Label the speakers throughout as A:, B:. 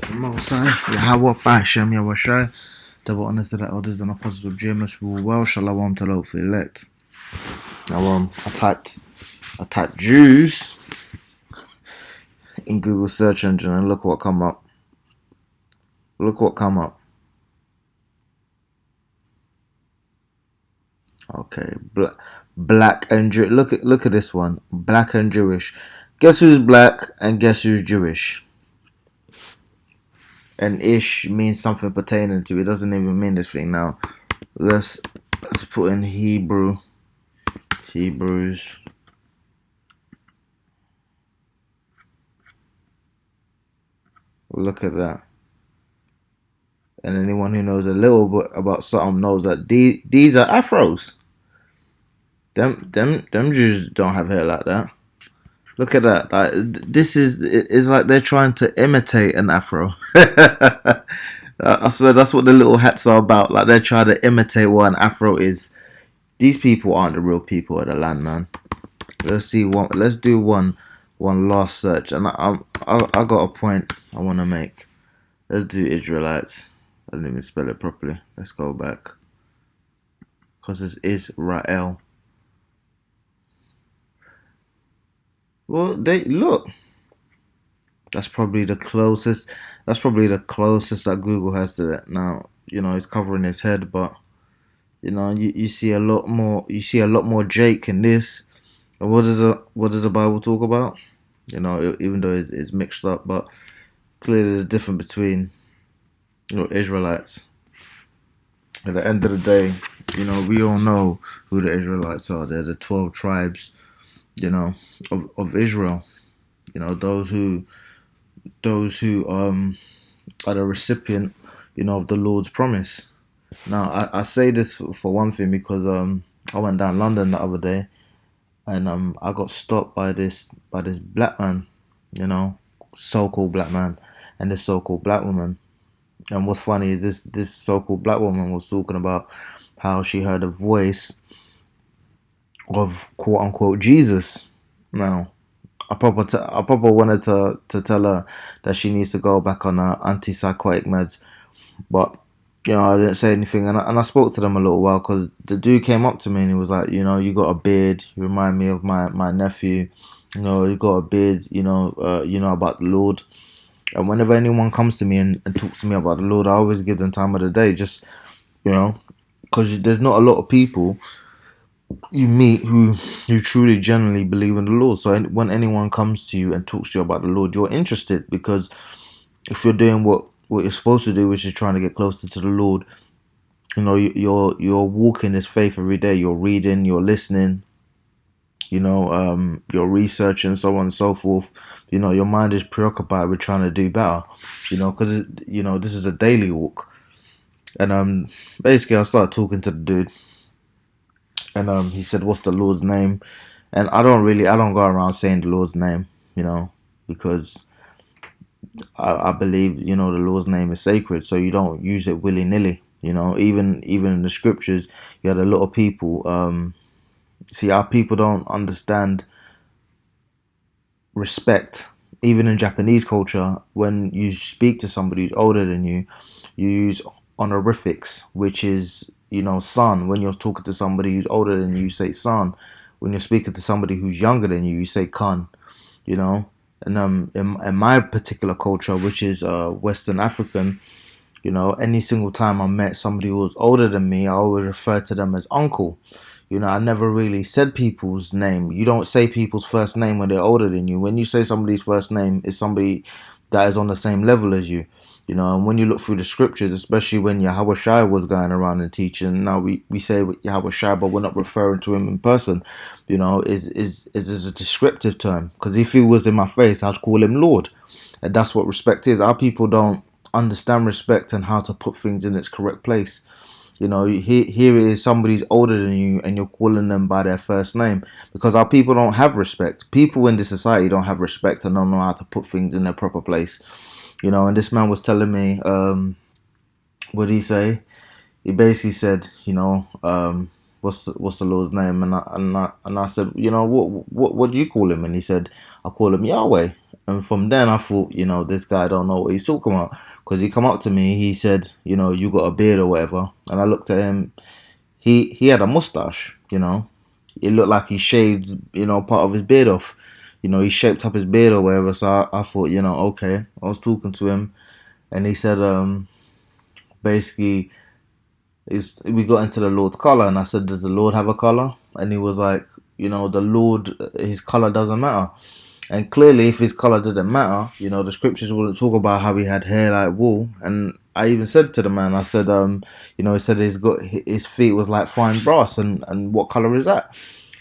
A: Mosai, Yahweh Bashem Yahweh Double honors to the elders and apostles of James rule well, Shalom to the elect. Now I typed Jews in Google search engine and look what come up. Look what come up. Okay, black and Jew. Look at this one. Black and Jewish. Guess who's black and guess who's Jewish? And ish means something pertaining to. It doesn't even mean this thing now. Let's put in Hebrews. Look at that. And anyone who knows a little bit about something knows that these are afros. Them Jews don't have hair like that. Look at that. Like this it's like they're trying to imitate an afro. I swear that's what the little hats are about. Like they're trying to imitate what an afro is. These people aren't the real people of the land, man. Let's do one last search, and I got a point I want to make. Let's do Israelites. I didn't even spell it properly. Let's go back. Because it's Israel. Well, they look. That's probably the closest. That's probably the closest that Google has to that. Now, he's covering his head, but you see a lot more. You see a lot more Jake in this. And what does the Bible talk about? Even though it's mixed up, but clearly there's a difference between Israelites. At the end of the day, we all know who the Israelites are. They're the 12 tribes, of Israel. Those who are the recipient, of the Lord's promise. Now, I say this for one thing because I went down London the other day, and I got stopped by this black man, so-called black man, and this so-called black woman. And what's funny is this so-called black woman was talking about how she heard a voice of quote unquote Jesus. Now, I proper wanted to tell her that she needs to go back on her antipsychotic meds, but I didn't say anything, and I spoke to them a little while because the dude came up to me and he was like, you got a beard, you remind me of my nephew, you got a beard, about the Lord. And whenever anyone comes to me and talks to me about the Lord, I always give them time of the day, just because there's not a lot of people you meet who truly genuinely believe in the Lord. So when anyone comes to you and talks to you about the Lord, you're interested, because if you're doing what you're supposed to do, which is trying to get closer to the Lord, you're walking this faith every day. You're reading, you're listening, your research and so on and so forth. Your mind is preoccupied with trying to do better, because this is a daily walk. And basically I started talking to the dude, and he said, what's the Lord's name? And I don't go around saying the Lord's name, because I believe, the Lord's name is sacred, so you don't use it willy-nilly. Even in the scriptures, you had a lot of people. See, our people don't understand respect. Even in Japanese culture, when you speak to somebody who's older than you, you use honorifics, which is, son. When you're talking to somebody who's older than you, you say son. When you're speaking to somebody who's younger than you, you say kan. And in my particular culture, which is Western African, any single time I met somebody who was older than me, I always refer to them as uncle. I never really said people's name. You don't say people's first name when they're older than you. When you say somebody's first name, it's somebody that is on the same level as you. And when you look through the scriptures, especially when Yahweh Shai was going around and teaching, now we say Yahweh Shai, but we're not referring to him in person. Is a descriptive term, because if he was in my face, I'd call him Lord. And that's what respect is. Our people don't understand respect and how to put things in its correct place. Here it is, somebody's older than you and you're calling them by their first name, because our people don't have respect. People in this society don't have respect and don't know how to put things in their proper place. And this man was telling me, what did he say? He basically said, what's the Lord's name? And I said, what do you call him? And he said, I call him Yahweh. And from then I thought, this guy don't know what he's talking about, because he come up to me, he said, you got a beard or whatever, and I looked at him. He had a mustache. It looked like he shaved, part of his beard off. He shaped up his beard or whatever. So I thought, okay. I was talking to him, and he said, basically, we got into the Lord's color, and I said, does the Lord have a color? And he was like, the Lord, his color doesn't matter. And clearly, if his color didn't matter, the scriptures wouldn't talk about how he had hair like wool. And I even said to the man, I said, he said his feet was like fine brass, and what color is that?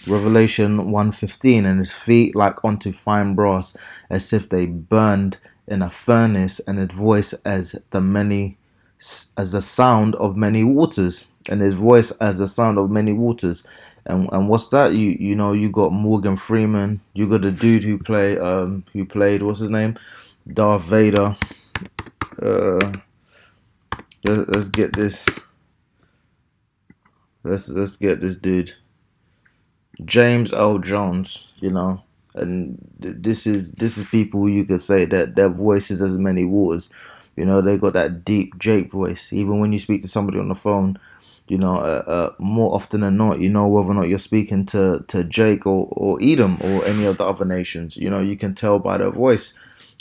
A: Revelation 1:15, and his feet like unto fine brass, as if they burned in a furnace, and his voice as the sound of many waters, and his voice as the sound of many waters. And what's that? You got Morgan Freeman. You got the dude who played what's his name, Darth Vader. Uh, let's get this. Let's get this dude, James L. Jones. And this is people who you could say that their voices as many waters. They got that deep Jake voice. Even when you speak to somebody on the phone, more often than not, whether or not you're speaking to Jake or Edom or any of the other nations. You can tell by their voice.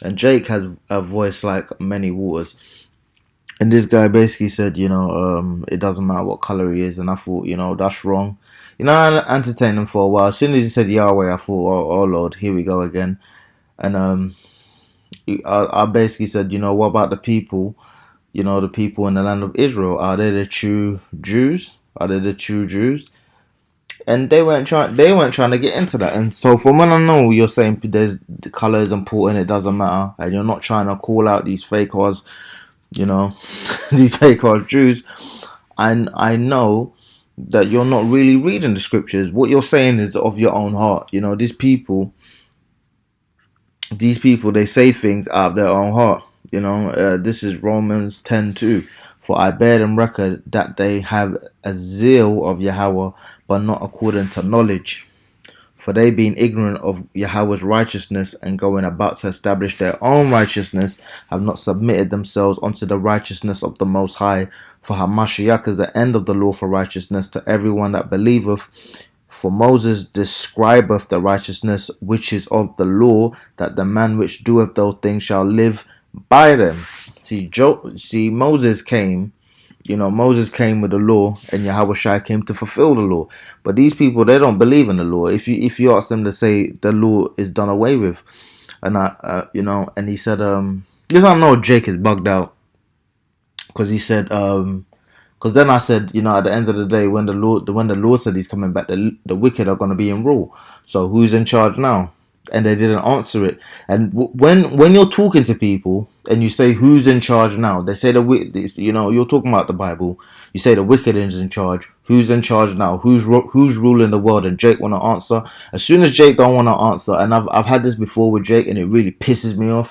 A: And Jake has a voice like many waters. And this guy basically said, it doesn't matter what color he is. And I thought, that's wrong. I entertained him for a while. As soon as he said Yahweh, I thought, oh Lord, here we go again. And I basically said, what about the people? The people in the land of Israel, are they the true Jews? Are they the true Jews? And they weren't trying to get into that. And so from when I know you're saying the color is important, it doesn't matter, and you're not trying to call out these fakers, these faker Jews, and I know that you're not really reading the scriptures. What you're saying is of your own heart. These people, they say things out of their own heart. This is Romans 10:2. For I bear them record that they have a zeal of Yahweh, but not according to knowledge. For they, being ignorant of Yahweh's righteousness and going about to establish their own righteousness, have not submitted themselves unto the righteousness of the Most High. For Hamashiach is the end of the law for righteousness to everyone that believeth. For Moses describeth the righteousness which is of the law, that the man which doeth those things shall live by them. See, Moses came. Moses came with the law, and Yahweh came to fulfill the law. But these people, they don't believe in the law. If you ask them to say the law is done away with, and and he said, yes, I know Jake is bugged out, because he said, because then I said, at the end of the day, when the Lord said he's coming back, the wicked are going to be in rule. So who's in charge now? And they didn't answer it. And when you're talking to people and you say who's in charge now, they say you're talking about the Bible. You say the wicked is in charge. Who's in charge now? Who's ruling the world? And Jake want to answer. As soon as Jake don't want to answer, and I've had this before with Jake, and it really pisses me off.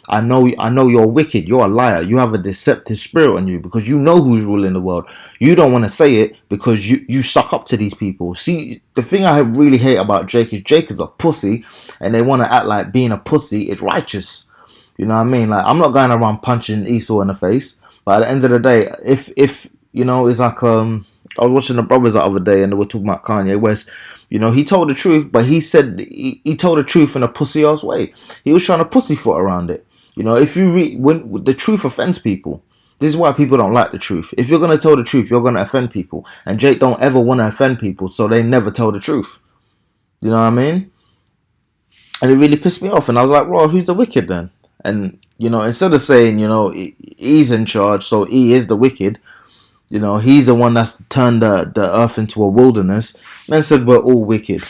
A: I know you're wicked. You're a liar. You have a deceptive spirit on you, because you know who's ruling the world. You don't want to say it because you suck up to these people. See, the thing I really hate about Jake is a pussy, and they want to act like being a pussy is righteous. You know what I mean? Like, I'm not going around punching Esau in the face, but at the end of the day, if it's like I was watching the Brothers the other day, and they were talking about Kanye West. He told the truth, but he said he told the truth in a pussy ass way. He was trying to pussyfoot around it. If you read, when the truth offends people, this is why people don't like the truth. If you're gonna tell the truth, you're gonna offend people, and Jake don't ever want to offend people, so they never tell the truth. You know what I mean? And it really pissed me off, and I was like, "Well, who's the wicked then?" And instead of saying, he's in charge, so he is the wicked. He's the one that's turned the earth into a wilderness. Man said we're all wicked,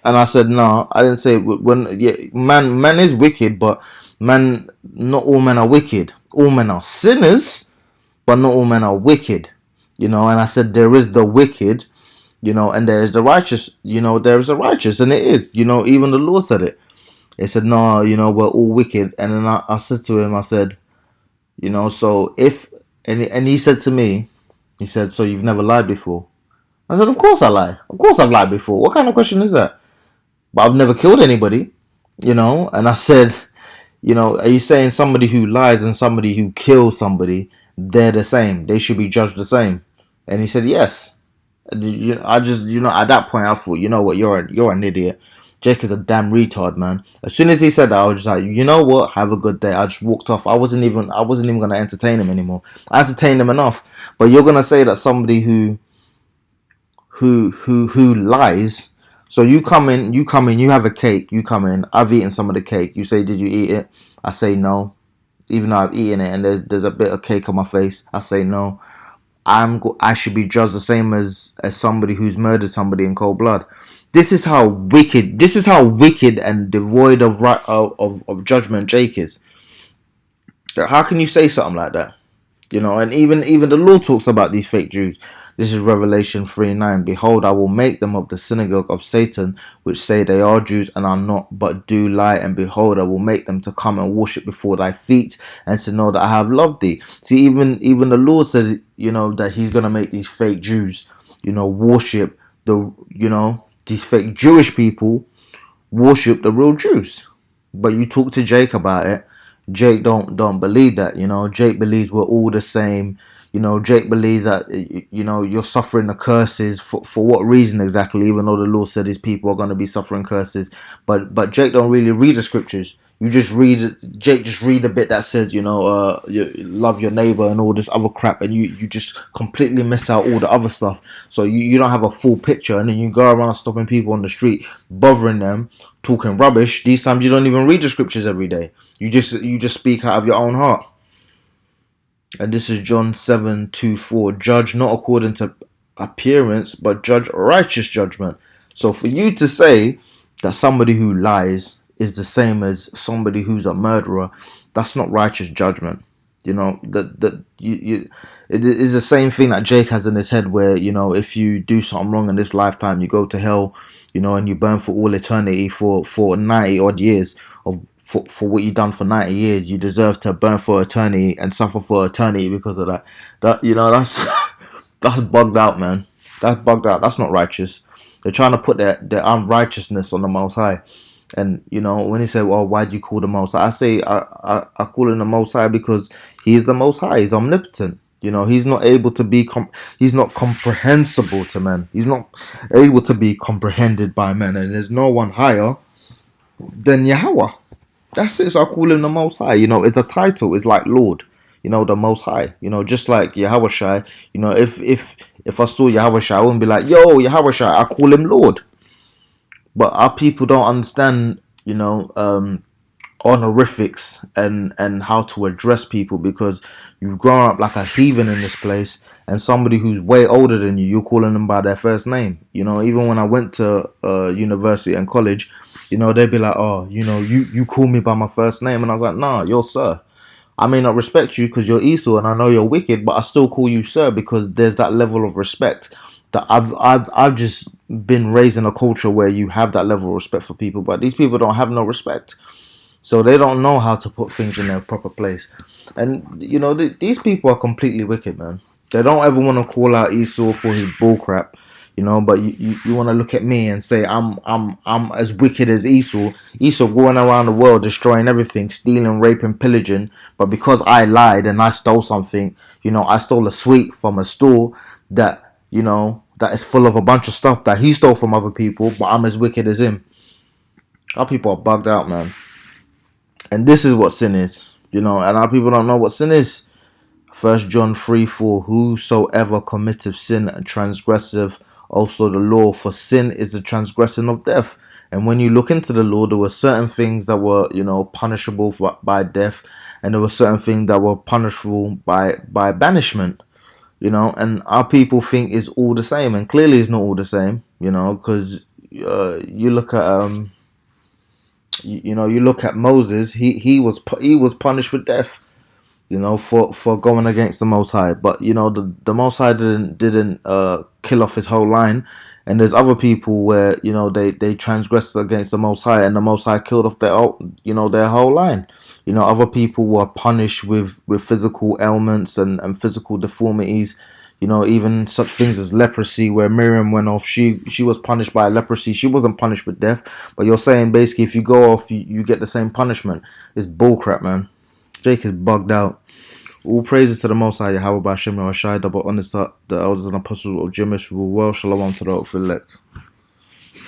A: and I said no. I didn't say man is wicked, but man, not all men are wicked. All men are sinners, but not all men are wicked. And I said there is the wicked, and there is the righteous. There is the righteous, and it is. Even the Lord said it. He said no. We're all wicked, and then I said to him, I said, so if and he said to me, he said, so you've never lied before? I said, of course I lie. Of course I've lied before. What kind of question is that? But I've never killed anybody, you know. And I said, you know, are you saying somebody who lies and somebody who kills somebody, they're the same? They should be judged the same? And he said, yes. I just, you know, at that point, I thought, you know what, you're an idiot. Jake is a damn retard, man. As soon as he said that, I was just like, you know what, have a good day. I just walked off. I wasn't even gonna entertain him anymore. I entertained him enough. But you're gonna say that somebody who lies. So you come in, you have a cake, you come in, I've eaten some of the cake. You say, did you eat it? I say no. Even though I've eaten it and there's a bit of cake on my face, I say no. I should be judged the same as somebody who's murdered somebody in cold blood. This is how wicked. This is how wicked and devoid of right of judgment Jake is. How can you say something like that? You know, and even the law talks about these fake Jews. This is Revelation 3:9. Behold, I will make them of the synagogue of Satan, which say they are Jews and are not, but do lie. And behold, I will make them to come and worship before thy feet, and to know that I have loved thee. See, even the Lord says, you know, that He's gonna make these fake Jews, you know, worship these fake Jewish people worship the real Jews. But you talk to Jake about it. Jake don't believe that. You know, Jake believes we're all the same. You know, Jake believes that you're suffering the curses for what reason exactly? Even though the Lord said His people are going to be suffering curses, but Jake don't really read the scriptures. You just read Jake just read a bit that says you love your neighbor and all this other crap, and you just completely miss out all the other stuff. So you don't have a full picture, and then you go around stopping people on the street, bothering them, talking rubbish. These times you don't even read the scriptures every day. You just speak out of your own heart. And this is John 7:24. Judge not according to appearance, but judge righteous judgment. So for you to say that somebody who lies is the same as somebody who's a murderer, that's not righteous judgment. You know, it is the same thing that Jake has in his head where, you know, if you do something wrong in this lifetime, you go to hell, you know, and you burn for all eternity for 90 odd years of for what you've done for 90 years. You deserve to burn for eternity and suffer for eternity because of that. That's that's bugged out, man. That's bugged out. That's not righteous. They're trying to put their unrighteousness on the Most High. And you know, when he said, "Well, why do you call the Most High?" I say, I call him the Most High because he is the Most High. He's omnipotent. You know, he's not able to be. He's not comprehensible to men. He's not able to be comprehended by men. And there's no one higher than Yahweh. That's it. So I call him the Most High. You know, it's a title. It's like Lord. You know, the Most High. You know, just like Yahweh Shai. You know, if I saw Yahweh Shai, I wouldn't be like, "Yo, Yahweh Shai." I call him Lord. But our people don't understand, you know, honorifics and how to address people because you've grown up like a heathen in this place, and somebody who's way older than you, you're calling them by their first name. You know, even when I went to university and college, you know, they'd be like, "Oh, you know, you call me by my first name," and I was like, "Nah, you're sir. I may not respect you because you're Esau and I know you're wicked, but I still call you sir because there's that level of respect that I've just been raised in a culture where you have that level of respect for people, but these people don't have no respect, so they don't know how to put things in their proper place, and you know these people are completely wicked, man. They don't ever want to call out Esau for his bullcrap, you know, but you want to look at me and say I'm as wicked as Esau. Esau going around the world destroying everything, stealing, raping, pillaging. But because I lied and I stole something, you know, I stole a sweet from a store that, you know, that is full of a bunch of stuff that he stole from other people, but I'm as wicked as him. Our people are bugged out, man. And this is what sin is, you know, and our people don't know what sin is. 1 John 3:4. Whosoever committeth sin and transgresseth also the law, for sin is the transgression of death. And when you look into the law, there were certain things that were, you know, punishable by death, and there were certain things that were punishable by banishment. You know, and our people think it's all the same, and clearly it's not all the same. You know, because you look at you look at Moses. He was punished with death, you know, for going against the Most High. But you know, the Most High didn't kill off his whole line, and there's other people where, you know, they transgressed against the Most High, and the Most High killed off their whole line. You know, other people were punished with physical ailments and physical deformities. You know, even such things as leprosy, where Miriam went off, she was punished by leprosy. She wasn't punished with death. But you're saying basically if you go off, you get the same punishment. It's bullcrap, man. Jake is bugged out. All praises to the Most High Yahweh by Shem Yahushai, double honest the elders and apostles of Jewish rule well. Shalom to the hopeful elect.